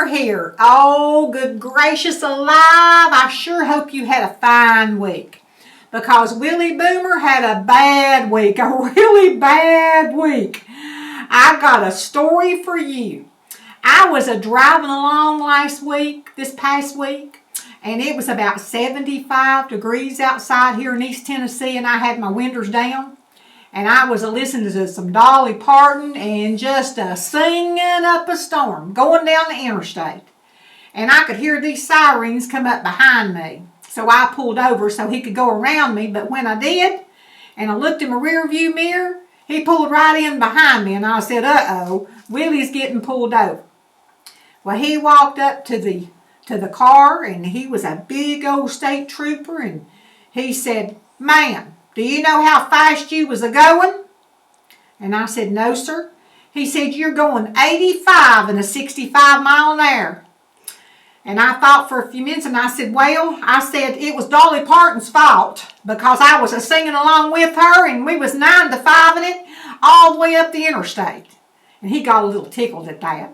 Boomer here. Oh, good gracious alive. I sure hope you had a fine week. Because Willie Boomer had a bad week. A really bad week. I got a story for you. I was driving along this past week. And it was about 75 degrees outside here in East Tennessee. And I had my windows down. And I was listening to some Dolly Parton and just singing up a storm going down the interstate. And I could hear these sirens come up behind me. So I pulled over so he could go around me. But when I did, and I looked in my rear view mirror, he pulled right in behind me. And I said, uh-oh, Willie's getting pulled over. Well, he walked up to the car, and he was a big old state trooper. And he said, "Ma'am, do you know how fast you was a-going?" And I said, "No, sir." He said, "You're going 85 in a 65 mile an hour." And I thought for a few minutes, and I said, it was Dolly Parton's fault because I was singing along with her, and we was 9 to 5 in it all the way up the interstate. And he got a little tickled at that.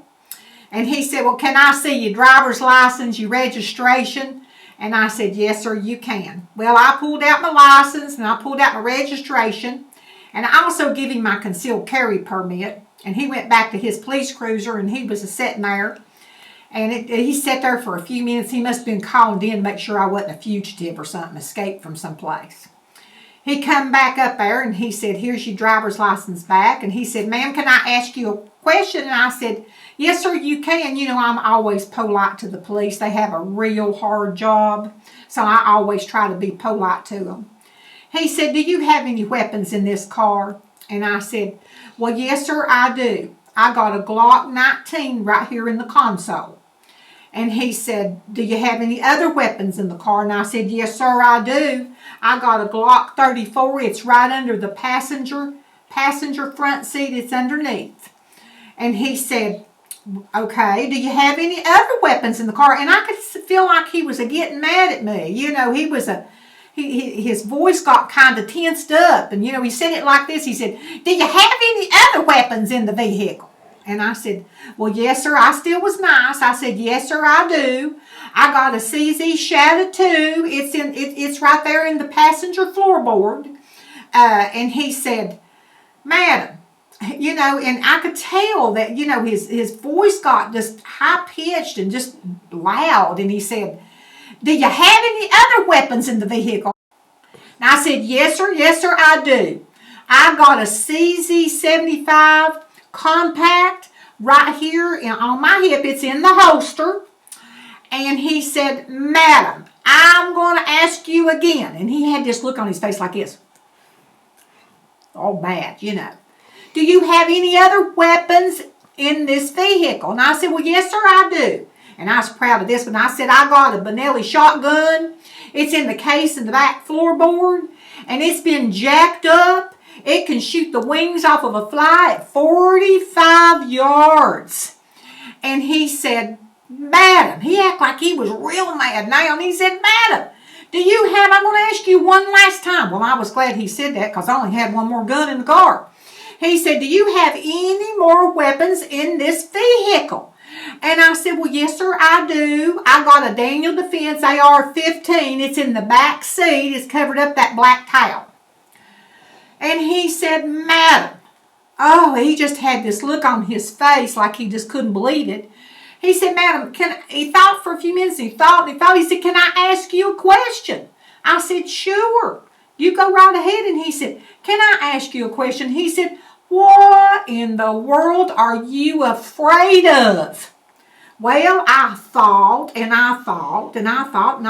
And he said, "Well, can I see your driver's license, your registration?" And I said, "Yes, sir, you can." Well, I pulled out my license and I pulled out my registration. And I also gave him my concealed carry permit. And he went back to his police cruiser and he was sitting there. And he sat there for a few minutes. He must have been called in to make sure I wasn't a fugitive or something, escaped from someplace. He come back up there and he said, "Here's your driver's license back." And he said, "Ma'am, can I ask you a question?" And I said, "Yes, sir, you can." You know, I'm always polite to the police. They have a real hard job. So I always try to be polite to them. He said, "Do you have any weapons in this car?" And I said, "Well, yes, sir, I do. I got a Glock 19 right here in the console." And he said, "Do you have any other weapons in the car?" And I said, "Yes, sir, I do. I got a Glock 34. It's right under the passenger front seat. It's underneath." And he said, "Okay, do you have any other weapons in the car?" And I could feel like he was getting mad at me. You know, his voice got kind of tensed up. And, you know, he said it like this. He said, "Do you have any other weapons in the vehicle?" And I said, "Well, yes, sir." I still was nice. I said, "Yes, sir, I do. I got a CZ Shadow 2. It's right there in the passenger floorboard." And he said, "Madam," you know, and I could tell that, you know, his voice got just high-pitched and just loud. And he said, "Do you have any other weapons in the vehicle?" And I said, yes, sir, I do. I got a CZ75 compact right here on my hip. It's in the holster. And he said, "Madam, I'm going to ask you again." And he had this look on his face like this. All bad, you know. "Do you have any other weapons in this vehicle?" And I said, "Well, yes, sir, I do." And I was proud of this one. I said, "I got a Benelli shotgun. It's in the case in the back floorboard. And it's been jacked up. It can shoot the wings off of a fly at 45 yards. And he said, "Madam," he acted like he was real mad now. And he said, "Madam, I'm going to ask you one last time." Well, I was glad he said that because I only had one more gun in the car. He said, "Do you have any more weapons in this vehicle?" And I said, "Well, yes, sir, I do. I got a Daniel Defense AR-15. It's in the back seat. It's covered up that black towel." And he said, "Madam," oh, he just had this look on his face like he just couldn't believe it. He said, "Madam, he thought for a few minutes. He thought. He said, "Can I ask you a question?" I said, "Sure. You go right ahead." And he said, "Can I ask you a question?" He said, "What in the world are you afraid of?" Well, I thought, and I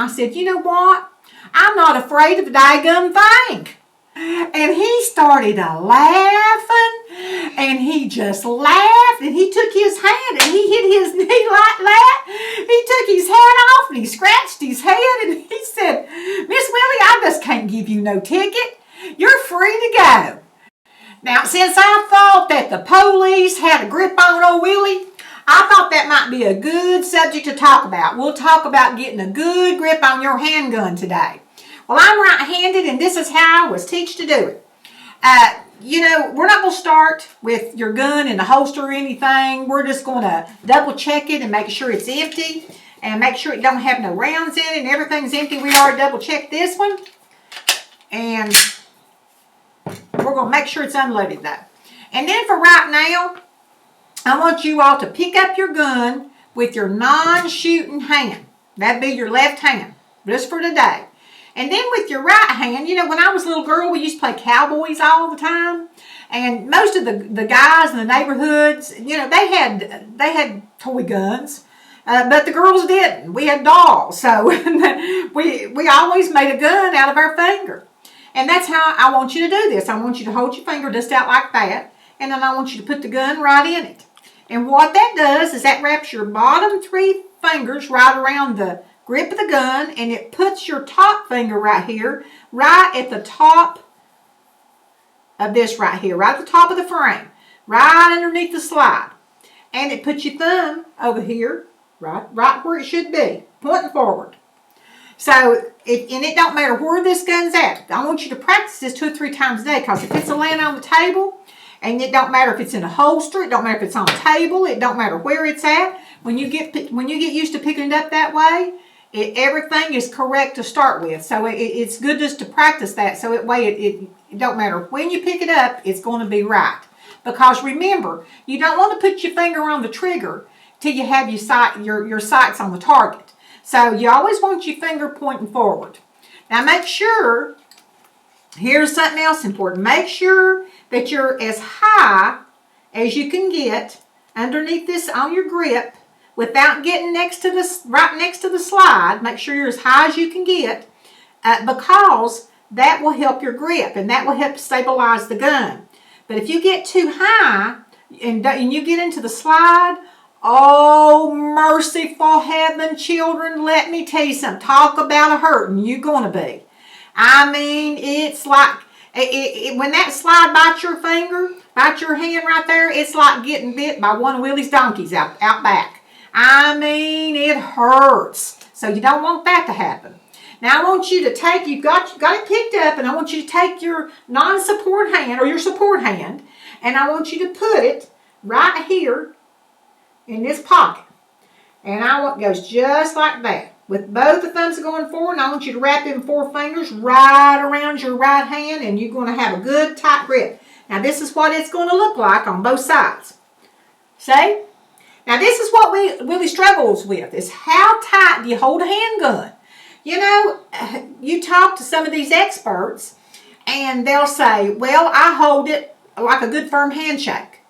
said, "You know what? I'm not afraid of a daggum thing." And he started laughing, and he just laughed, and he took his hand, and he hit his knee like that. He took his hat off, and he scratched his head, and he said, "Miss Willie, I just can't give you no ticket. You're free to go." Now, since I thought that the police had a grip on old Willie, I thought that might be a good subject to talk about. We'll talk about getting a good grip on your handgun today. Well, I'm right-handed, and this is how I was taught to do it. we're not going to start with your gun in the holster or anything. We're just going to double check it and make sure it's empty and make sure it don't have no rounds in it and everything's empty. We already double checked this one. And we're going to make sure it's unloaded though. And then for right now, I want you all to pick up your gun with your non-shooting hand. That'd be your left hand, just for today. And then with your right hand, when I was a little girl, we used to play cowboys all the time. And most of the guys in the neighborhoods, they had toy guns. But the girls didn't. We had dolls. So we always made a gun out of our finger. And that's how I want you to do this. I want you to hold your finger just out like that. And then I want you to put the gun right in it. And what that does is that wraps your bottom 3 fingers right around the grip of the gun, and it puts your top finger right here, right at the top of this right here, right at the top of the frame, right underneath the slide. And it puts your thumb over here, right where it should be, pointing forward. So, and it don't matter where this gun's at. I want you to practice this 2 or 3 times a day, because if it's laying on the table, and it don't matter if it's in a holster, it don't matter if it's on a table, it don't matter where it's at. When you get used to picking it up that way, everything is correct to start with. So it's good just to practice that. So that way it don't matter when you pick it up, it's going to be right. Because remember, you don't want to put your finger on the trigger till you have your sights on the target. So you always want your finger pointing forward. Now make sure, here's something else important. Make sure that you're as high as you can get underneath this on your grip without getting right next to the slide. Make sure you're as high as you can get because that will help your grip and that will help stabilize the gun. But if you get too high and you get into the slide, oh, merciful heaven, children, let me tell you something. Talk about a hurting you're going to be. I mean, it's like, when that slide bites your finger, bites your hand right there, it's like getting bit by one of Willie's donkeys out back. I mean, it hurts. So you don't want that to happen. Now I want you to take, you've got it picked up, and I want you to take your non-support hand, or your support hand, and I want you to put it right here in this pocket. And it goes just like that. With both the thumbs going forward, and I want you to wrap them 4 fingers right around your right hand, and you're going to have a good tight grip. Now this is what it's going to look like on both sides. See? Now this is what Willie struggles with, is how tight do you hold a handgun? You talk to some of these experts, and they'll say, well, I hold it like a good firm handshake.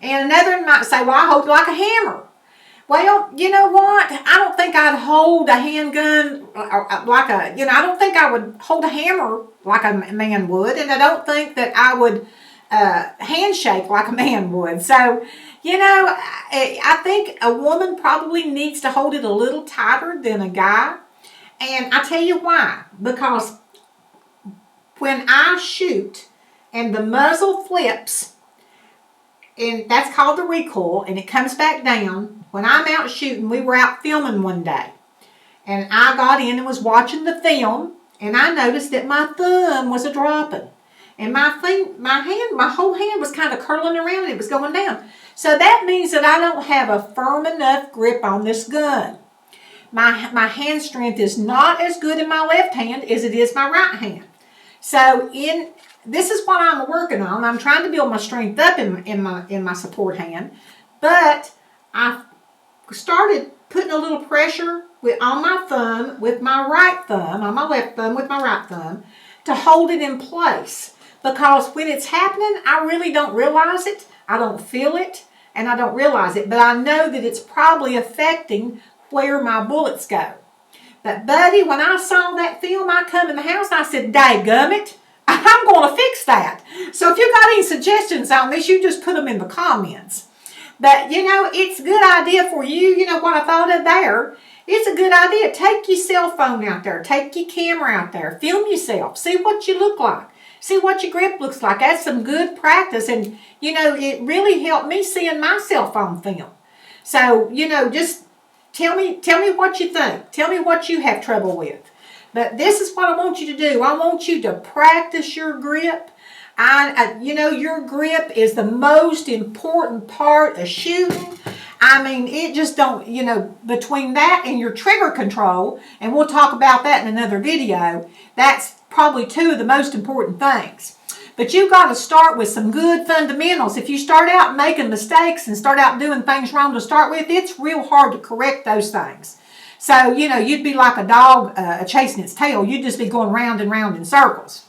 And another one might say, well, I hold it like a hammer. Well, you know what? I don't think I'd hold a handgun like I don't think I would hold a hammer like a man would, and I don't think that I would handshake like a man would. So, I think a woman probably needs to hold it a little tighter than a guy. And I tell you why. Because when I shoot and the muzzle flips, and that's called the recoil, and it comes back down. When I'm out shooting, we were out filming one day, and I got in and was watching the film, and I noticed that my thumb was a dropping, and my whole hand was kind of curling around, and it was going down. So that means that I don't have a firm enough grip on this gun. My hand strength is not as good in my left hand as it is my right hand. So this is what I'm working on. I'm trying to build my strength up in my support hand, but I started putting a little pressure on my thumb with my right thumb, on my left thumb with my right thumb, to hold it in place. Because when it's happening, I really don't realize it. I don't feel it, and I don't realize it. But I know that it's probably affecting where my bullets go. But buddy, when I saw that film, I come in the house and I said, "Dadgummit, I'm going to fix that." So if you got any suggestions on this, you just put them in the comments. But, it's a good idea for you. What I thought of there. It's a good idea. Take your cell phone out there. Take your camera out there. Film yourself. See what you look like. See what your grip looks like. That's some good practice. And, it really helped me seeing my cell phone film. So, just tell me what you think. Tell me what you have trouble with. But this is what I want you to do. I want you to practice your grip. You know, your grip is the most important part of shooting. I mean, it just don't, you know, between that and your trigger control, and we'll talk about that in another video, that's probably two of the most important things. But you've got to start with some good fundamentals. If you start out making mistakes and start out doing things wrong to start with, it's real hard to correct those things. So, you know, you'd be like a dog chasing its tail. You'd just be going round and round in circles.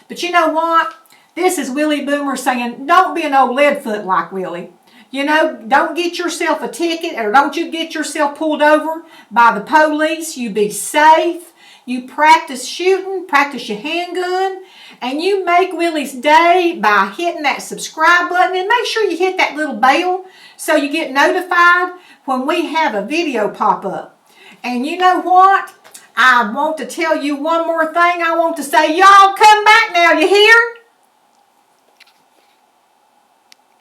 But you know what? This is Willie Boomer saying, don't be an old leadfoot like Willie. You know, don't get yourself a ticket, or don't you get yourself pulled over by the police. You be safe. You practice shooting, practice your handgun, and you make Willie's day by hitting that subscribe button, and make sure you hit that little bell so you get notified when we have a video pop up. And you know what? I want to tell you one more thing. I want to say, y'all come back now.